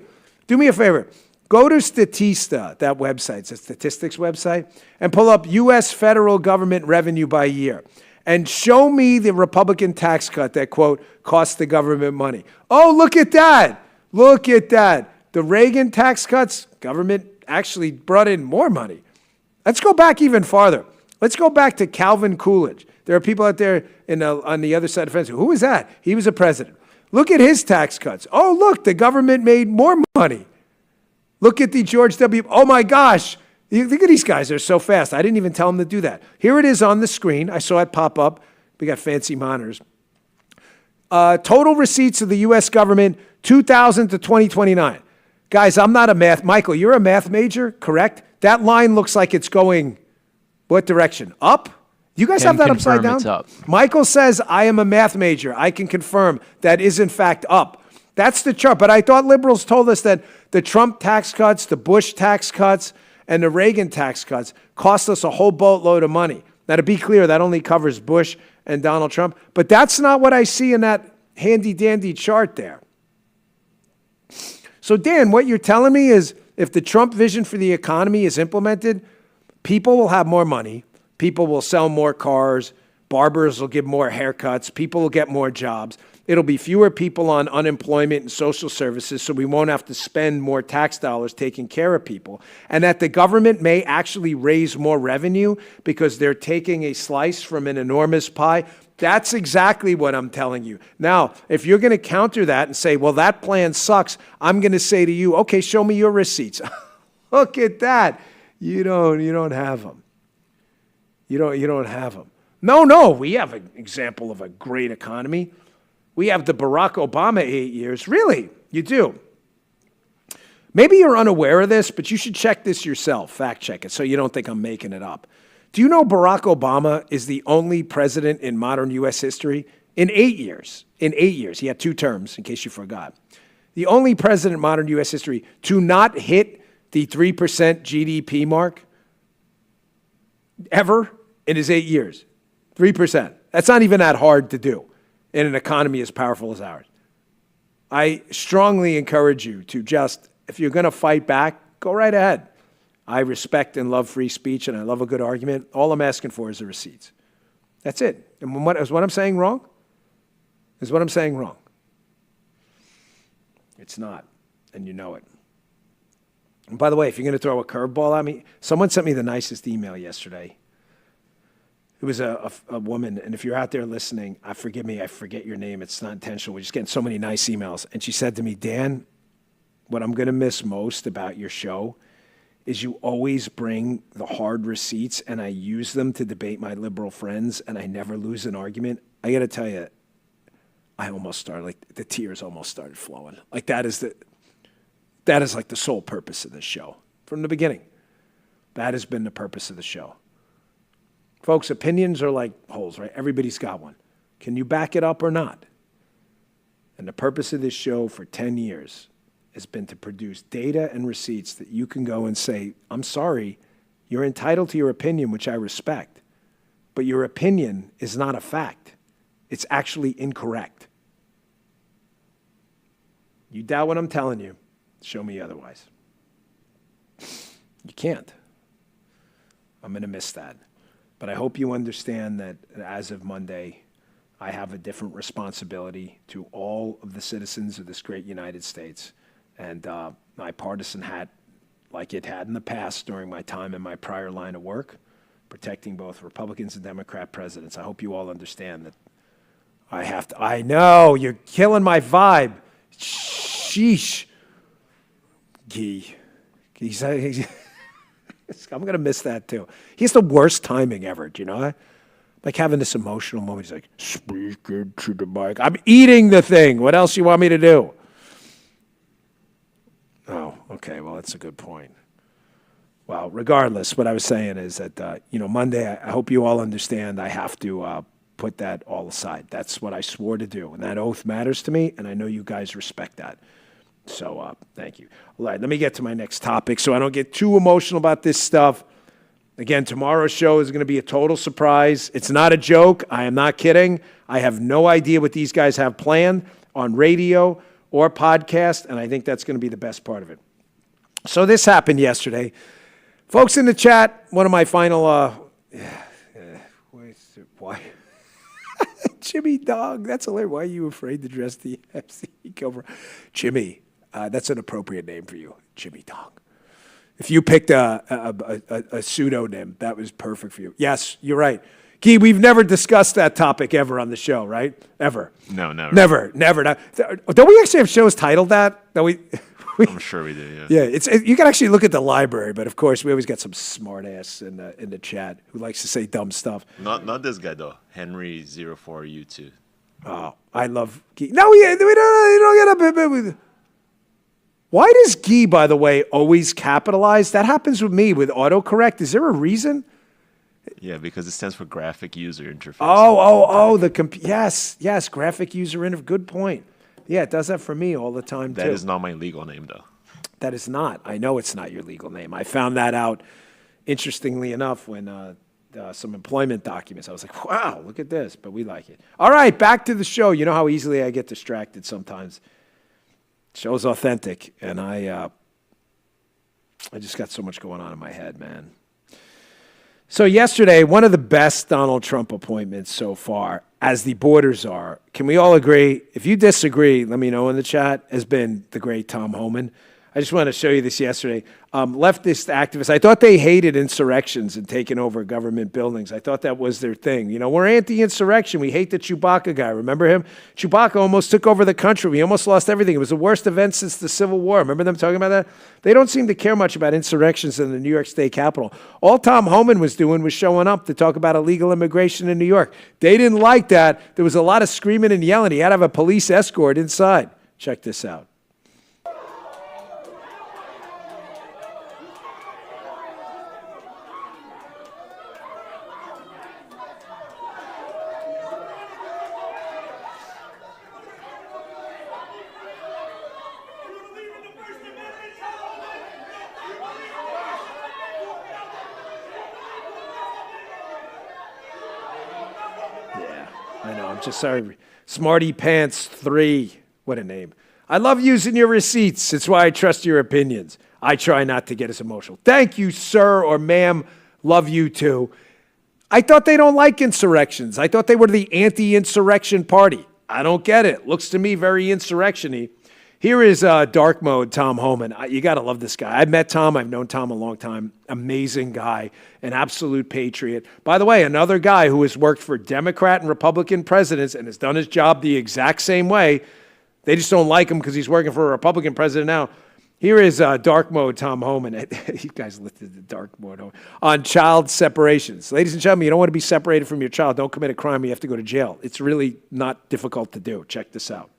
Do me a favor. Go to Statista, that website, it's a statistics website, and pull up U.S. federal government revenue by year. and show me the Republican tax cut that, quote, cost the government money. Oh, look at that. Look at that. The Reagan tax cuts, government actually brought in more money. Let's go back even farther. Let's go back to Calvin Coolidge. There are people out there on the other side of the fence. Who was that? He was a president. Look at his tax cuts. Oh, look, the government made more money. Look at the George W. Oh, my gosh. Look at these guys. They're so fast. I didn't even tell them to do that. Here it is on the screen. I saw it pop up. We got fancy monitors. Total receipts of the U.S. government, 2000 to 2029. Guys, I'm not a math. Michael, you're a math major, correct? That line looks like it's going what direction? Up? You guys have that upside down? It's up. Michael says, I am a math major. I can confirm that is in fact up. That's the chart. But I thought liberals told us that the Trump tax cuts, the Bush tax cuts, and the Reagan tax cuts cost us a whole boatload of money. Now, to be clear, that only covers Bush and Donald Trump. But that's not what I see in that handy-dandy chart there. So, Dan, what you're telling me is if the Trump vision for the economy is implemented, people will have more money. People will sell more cars. Barbers will give more haircuts. People will get more jobs. It'll be fewer people on unemployment and social services, so we won't have to spend more tax dollars taking care of people. And that the government may actually raise more revenue because they're taking a slice from an enormous pie. That's exactly what I'm telling you. Now, if you're going to counter that and say, well, that plan sucks, I'm going to say to you, okay, show me your receipts. Look at that. You don't have them. You don't have them. No, we have an example of a great economy. We have the Barack Obama 8 years. Really, you do. Maybe you're unaware of this, but you should check this yourself. Fact check it so you don't think I'm making it up. Do you know Barack Obama is the only president in modern U.S. history in 8 years? In 8 years. He had 2 terms, in case you forgot. The only president in modern U.S. history to not hit the 3% GDP mark ever in his 8 years. 3%. That's not even that hard to do in an economy as powerful as ours. I strongly encourage you to just, if you're going to fight back, go right ahead. I respect and love free speech, and I love a good argument. All I'm asking for is the receipts. That's it. And is what I'm saying wrong? Is what I'm saying wrong? It's not, and you know it. And by the way, if you're going to throw a curveball at me, someone sent me the nicest email yesterday. It was a woman, and if you're out there listening, forgive me, I forget your name. It's not intentional. We're just getting so many nice emails. And she said to me, Dan, what I'm going to miss most about your show is you always bring the hard receipts, and I use them to debate my liberal friends, and I never lose an argument. I got to tell you, I almost started, like the tears almost started flowing. Like that is like the sole purpose of this show from the beginning. That has been the purpose of the show. Folks, opinions are like holes, right? Everybody's got one. Can you back it up or not? And the purpose of this show for 10 years has been to produce data and receipts that you can go and say, I'm sorry, you're entitled to your opinion, which I respect, but your opinion is not a fact. It's actually incorrect. You doubt what I'm telling you, show me otherwise. You can't. I'm going to miss that. But I hope you understand that as of Monday, I have a different responsibility to all of the citizens of this great United States. And my partisan hat, like it had in the past during my time in my prior line of work, protecting both Republicans and Democrat presidents. I hope you all understand that I have to. I know, you're killing my vibe. Sheesh. I'm going to miss that too. He has the worst timing ever, do you know? Like having this emotional moment. He's like, speak into the mic. I'm eating the thing. What else you want me to do? Oh, okay. Well, that's a good point. Well, regardless, what I was saying is that, Monday, I hope you all understand I have to put that all aside. That's what I swore to do. And that oath matters to me, and I know you guys respect that. So thank you. All right, let me get to my next topic so I don't get too emotional about this stuff. Again, tomorrow's show is going to be a total surprise. It's not a joke. I am not kidding. I have no idea what these guys have planned on radio or podcast, and I think that's going to be the best part of it. So this happened yesterday. Folks in the chat, one of my final... why? Jimmy Dong. That's hilarious. Why are you afraid to dress the MC Cobra? Jimmy, that's an appropriate name for you, Jimmy Dong. If you picked a pseudonym, that was perfect for you. Yes, you're right. Guy, we've never discussed that topic ever on the show, right? Ever. No, never. Never. Don't we actually have shows titled that? I'm sure we do, Yeah, you can actually look at the library, but of course we always get some smart ass in the chat who likes to say dumb stuff. Not this guy though. Henry04U2. Oh, I love Guy. No, you don't get up. Why does Guy, by the way, always capitalize? That happens with me with autocorrect. Is there a reason? Yeah, because it stands for graphic user interface. Yes, graphic user interface. Good point. Yeah, it does that for me all the time, too. That is not my legal name, though. That is not. I know it's not your legal name. I found that out, interestingly enough, when some employment documents. I was like, wow, look at this, but we like it. All right, back to the show. You know how easily I get distracted sometimes. Show's authentic, and I just got so much going on in my head, man. So yesterday, one of the best Donald Trump appointments so far, as the borders are, can we all agree? If you disagree, let me know in the chat, has been the great Tom Homan. I just wanted to show you this yesterday. Leftist activists, I thought they hated insurrections and taking over government buildings. I thought that was their thing. You know, we're anti-insurrection. We hate the Chewbacca guy. Remember him? Chewbacca almost took over the country. We almost lost everything. It was the worst event since the Civil War. Remember them talking about that? They don't seem to care much about insurrections in the New York State Capitol. All Tom Homan was doing was showing up to talk about illegal immigration in New York. They didn't like that. There was a lot of screaming and yelling. He had to have a police escort inside. Check this out. I know, I'm just sorry. Smarty Pants 3. What a name. I love using your receipts. It's why I trust your opinions. I try not to get as emotional. Thank you, sir or ma'am. Love you too. I thought they don't like insurrections. I thought they were the anti-insurrection party. I don't get it. Looks to me very insurrection-y. Here is dark mode Tom Homan. You got to love this guy. I've met Tom. I've known Tom a long time. Amazing guy, an absolute patriot. By the way, another guy who has worked for Democrat and Republican presidents and has done his job the exact same way. They just don't like him because he's working for a Republican president now. Here is dark mode Tom Homan. You guys listed the dark mode on child separations. Ladies and gentlemen, you don't want to be separated from your child. Don't commit a crime. You have to go to jail. It's really not difficult to do. Check this out.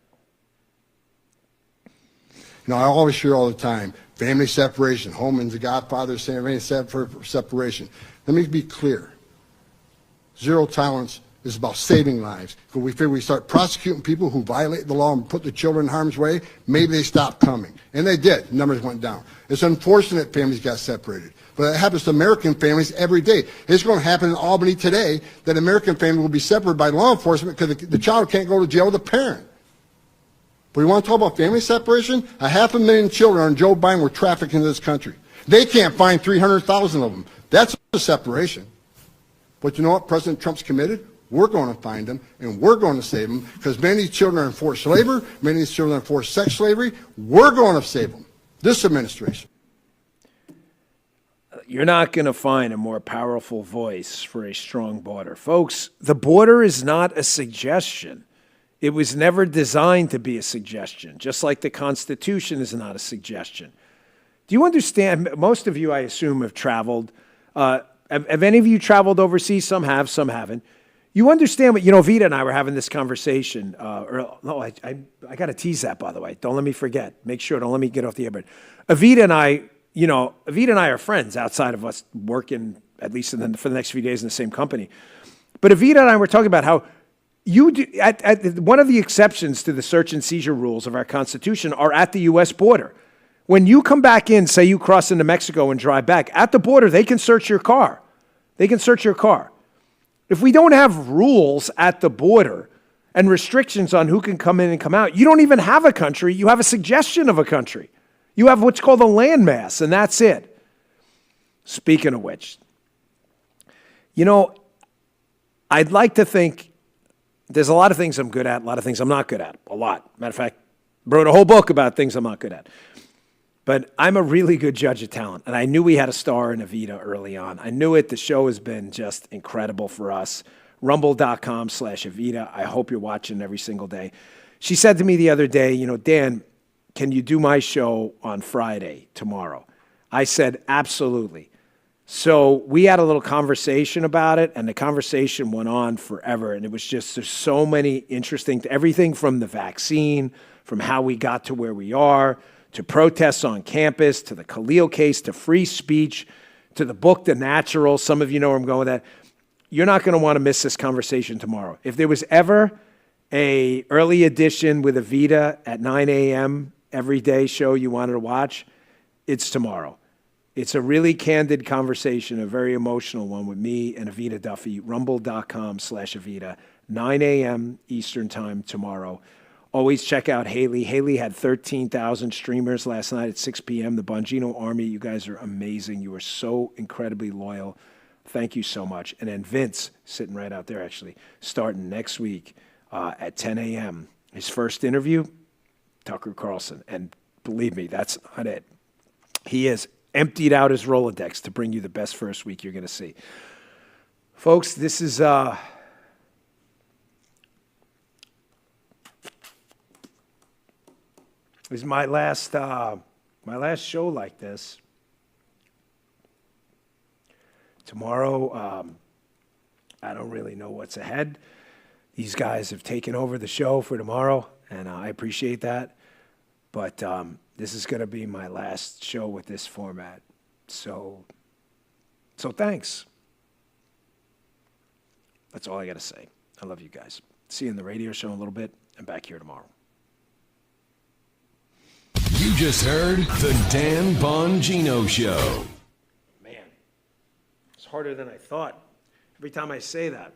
You know, I always hear all the time, family separation, Homan's the godfather saying family separation. Let me be clear. Zero tolerance is about saving lives. If we figure we start prosecuting people who violate the law and put the children in harm's way, maybe they stop coming. And they did. Numbers went down. It's unfortunate families got separated. But it happens to American families every day. It's going to happen in Albany today that American family will be separated by law enforcement because the child can't go to jail with a parent. But we want to talk about family separation? 500,000 children on Joe Biden were trafficked into this country. They can't find 300,000 of them. That's a separation. But you know what President Trump's committed? We're going to find them, and we're going to save them, because many of these children are in forced labor, many of these children are in forced sex slavery. We're going to save them. This administration. You're not going to find a more powerful voice for a strong border. Folks, the border is not a suggestion. It was never designed to be a suggestion, just like the Constitution is not a suggestion. Do you understand? Most of you, I assume, have traveled. Have any of you traveled overseas? Some have, some haven't. You understand what, Vita and I were having this conversation. I got to tease that, by the way. Don't let me forget. Make sure, don't let me get off the air. But Avita and I are friends outside of us working, at least for the next few days in the same company. But Avita and I were talking about how one of the exceptions to the search and seizure rules of our Constitution are at the U.S. border. When you come back in, say you cross into Mexico and drive back, at the border, they can search your car. They can search your car. If we don't have rules at the border and restrictions on who can come in and come out, you don't even have a country. You have a suggestion of a country. You have what's called a landmass, and that's it. Speaking of which, I'd like to think there's a lot of things I'm good at, a lot of things I'm not good at, a lot. Matter of fact, wrote a whole book about things I'm not good at. But I'm a really good judge of talent, and I knew we had a star in Evita early on. I knew it. The show has been just incredible for us. Rumble.com/Evita. I hope you're watching every single day. She said to me the other day, Dan, can you do my show on Friday, tomorrow? I said, absolutely. So we had a little conversation about it, and the conversation went on forever. And it was just, there's so many interesting, everything from the vaccine, from how we got to where we are, to protests on campus, to the Khalil case, to free speech, to the book, The Natural. Some of you know where I'm going with that. You're not going to want to miss this conversation tomorrow. If there was ever a early edition with Evita at 9 a.m. every day show you wanted to watch, it's tomorrow. It's a really candid conversation, a very emotional one with me and Evita Duffy. Rumble.com/Evita, 9 a.m. Eastern time tomorrow. Always check out Haley. Haley had 13,000 streamers last night at 6 p.m. The Bongino Army, you guys are amazing. You are so incredibly loyal. Thank you so much. And then Vince, sitting right out there actually, starting next week at 10 a.m. His first interview, Tucker Carlson. And believe me, that's not it. He has emptied out his Rolodex to bring you the best first week you're going to see. Folks, this is... This is my last show like this. Tomorrow, I don't really know what's ahead. These guys have taken over the show for tomorrow, and I appreciate that. But this is going to be my last show with this format. So thanks. That's all I got to say. I love you guys. See you in the radio show in a little bit, and back here tomorrow. You just heard the Dan Bongino Show. Man, it's harder than I thought. Every time I say that.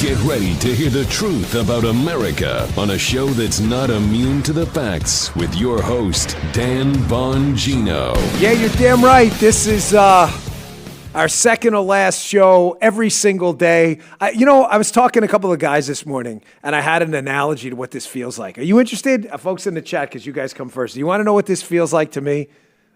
Get ready to hear the truth about America on a show that's not immune to the facts with your host, Dan Bongino. Yeah, you're damn right. This is our second to last show every single day. I was talking to a couple of guys this morning, and I had an analogy to what this feels like. Are you interested? Folks in the chat, because you guys come first. Do you want to know what this feels like to me?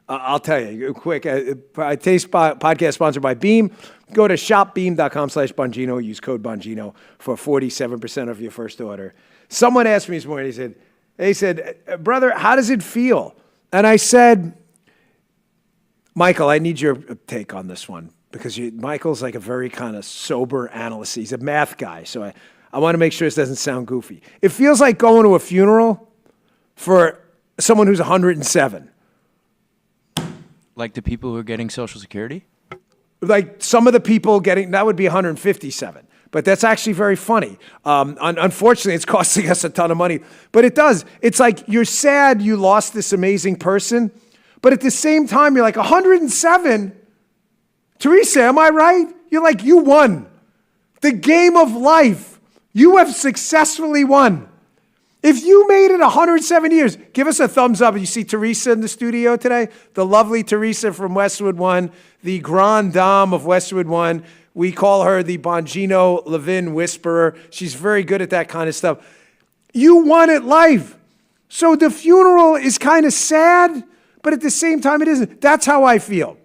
I'll tell you quick. Today's podcast sponsored by Beam. Go to shopbeam.com/Bongino. Use code Bongino for 47% of your first order. Someone asked me this morning, he said, brother, how does it feel? And I said, Michael, I need your take on this one, because Michael's like a very kind of sober analyst. He's a math guy, so I want to make sure this doesn't sound goofy. It feels like going to a funeral for someone who's 107. Like the people who are getting Social Security? Like some of the people getting, that would be 157. But that's actually very funny. Unfortunately, it's costing us a ton of money. But it does. It's like you're sad you lost this amazing person. But at the same time, you're like, 107? Teresa, am I right? You're like, you won. The game of life. You have successfully won. If you made it 107 years, give us a thumbs up. You see Teresa in the studio today? The lovely Teresa from Westwood One, the grande dame of Westwood One. We call her the Bongino Levin Whisperer. She's very good at that kind of stuff. You won at life. So the funeral is kind of sad, but at the same time it isn't. That's how I feel.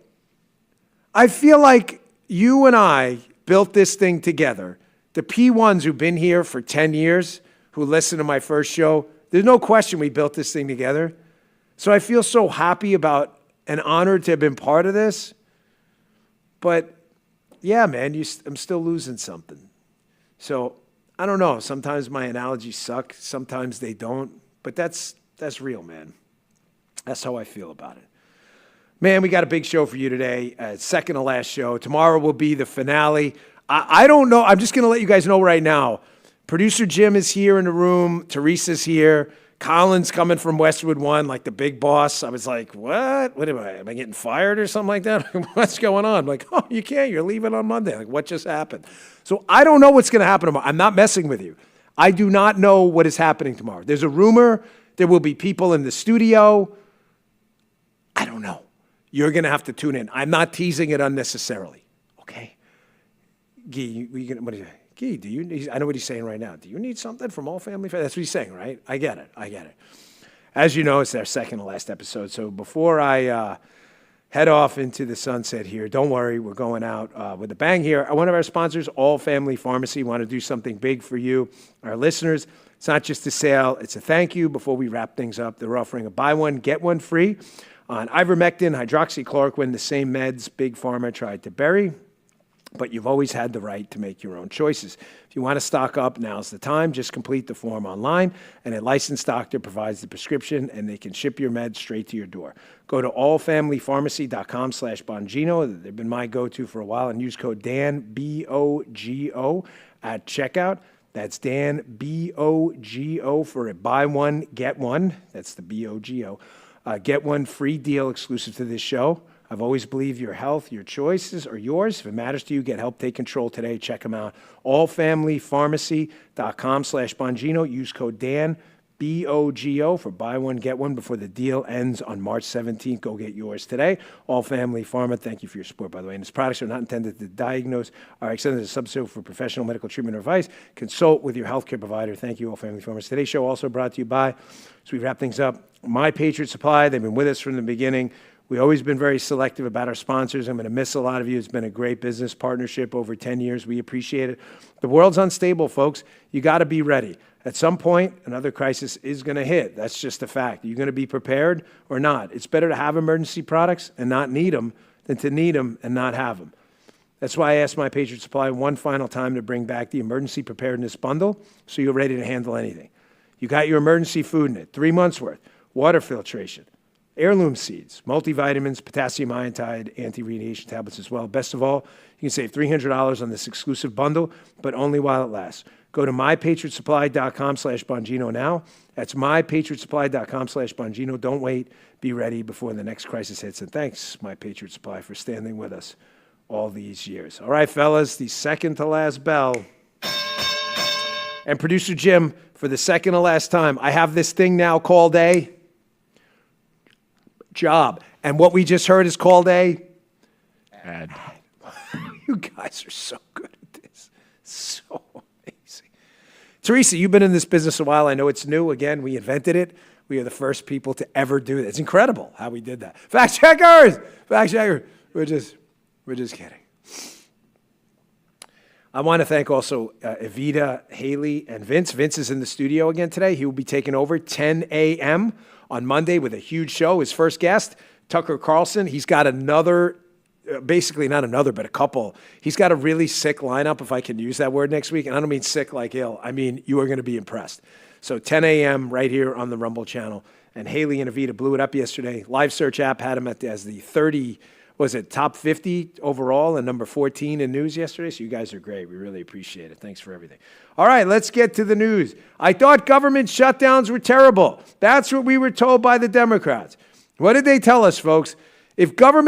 I feel like you and I built this thing together. The P1s who've been here for 10 years, who listened to my first show, there's no question we built this thing together. So I feel so happy about and honored to have been part of this. But yeah, man, I'm still losing something. So I don't know. Sometimes my analogies suck. Sometimes they don't. But that's real, man. That's how I feel about it. Man, we got a big show for you today. Second to last show. Tomorrow will be the finale. I don't know. I'm just going to let you guys know right now. Producer Jim is here in the room. Teresa's here. Colin's coming from Westwood One, like the big boss. I was like, what? What am I getting fired or something like that? What's going on? I'm like, oh, you can't. You're leaving on Monday. Like, what just happened? So I don't know what's going to happen tomorrow. I'm not messing with you. I do not know what is happening tomorrow. There's a rumor there will be people in the studio. I don't know. You're going to have to tune in. I'm not teasing it unnecessarily. Okay? Guy, what do you? Guy, I know what he's saying right now. Do you need something from All Family? That's what he's saying, right? I get it. As you know, it's our second to last episode. So before I head off into the sunset here, don't worry, we're going out with a bang here. One of our sponsors, All Family Pharmacy, want to do something big for you, our listeners. It's not just a sale, it's a thank you. Before we wrap things up, they're offering a buy one, get one free on ivermectin, hydroxychloroquine, the same meds Big Pharma tried to bury. But you've always had the right to make your own choices. If you want to stock up, now's the time. Just complete the form online, and a licensed doctor provides the prescription, and they can ship your meds straight to your door. Go to allfamilypharmacy.com/Bongino. They've been my go-to for a while, and use code Dan, B-O-G-O, at checkout. That's Dan, B-O-G-O, for a buy one, get one. That's the B-O-G-O. Get one free deal exclusive to this show. I've always believed your health, your choices are yours. If it matters to you, get help, take control today. Check them out. Allfamilypharmacy.com/Bongino. Use code Dan, B-O-G-O, for buy one, get one before the deal ends on March 17th. Go get yours today. All Family Pharma, thank you for your support, by the way. And these products are not intended to diagnose or extended as a substitute for professional medical treatment or advice. Consult with your healthcare provider. Thank you, All Family Pharma. Today's show also brought to you by, as we wrap things up, My Patriot Supply. They've been with us from the beginning. We've always been very selective about our sponsors. I'm going to miss a lot of you. It's been a great business partnership over 10 years. We appreciate it. The world's unstable, folks. You got to be ready. At some point, another crisis is going to hit. That's just a fact. You're going to be prepared or not. It's better to have emergency products and not need them than to need them and not have them. That's why I asked My Patriot Supply one final time to bring back the Emergency Preparedness Bundle so you're ready to handle anything. You got your emergency food in it, 3 months worth, water filtration, heirloom seeds, multivitamins, potassium iodide, anti-radiation tablets as well. Best of all, you can save $300 on this exclusive bundle, but only while it lasts. Go to mypatriotsupply.com/Bongino now. That's mypatriotsupply.com/Bongino. Don't wait. Be ready before the next crisis hits. And thanks, My Patriot Supply, for standing with us all these years. All right, fellas, the second to last bell. And producer Jim, for the second to last time, I have this thing now called a job. And what we just heard is called a ad. You guys are so good at this. So amazing. Teresa, you've been in this business a while. I know it's new. Again, we invented it. We are the first people to ever do this. It's incredible how we did that. Fact checkers! Fact checker. We're just kidding. I want to thank also Evita, Haley, and Vince. Vince is in the studio again today. He will be taking over 10 a.m. on Monday with a huge show. His first guest, Tucker Carlson. He's got another basically not another, but a couple. He's got a really sick lineup, if I can use that word next week. And I don't mean sick like ill. I mean, you are going to be impressed. So 10 a.m. right here on the Rumble channel. And Haley and Avita blew it up yesterday. Live Search app had him as the 30, was it top 50 overall and number 14 in news yesterday? So you guys are great. We really appreciate it. Thanks for everything. All right, let's get to the news. I thought government shutdowns were terrible. That's what we were told by the Democrats. What did they tell us, folks? If government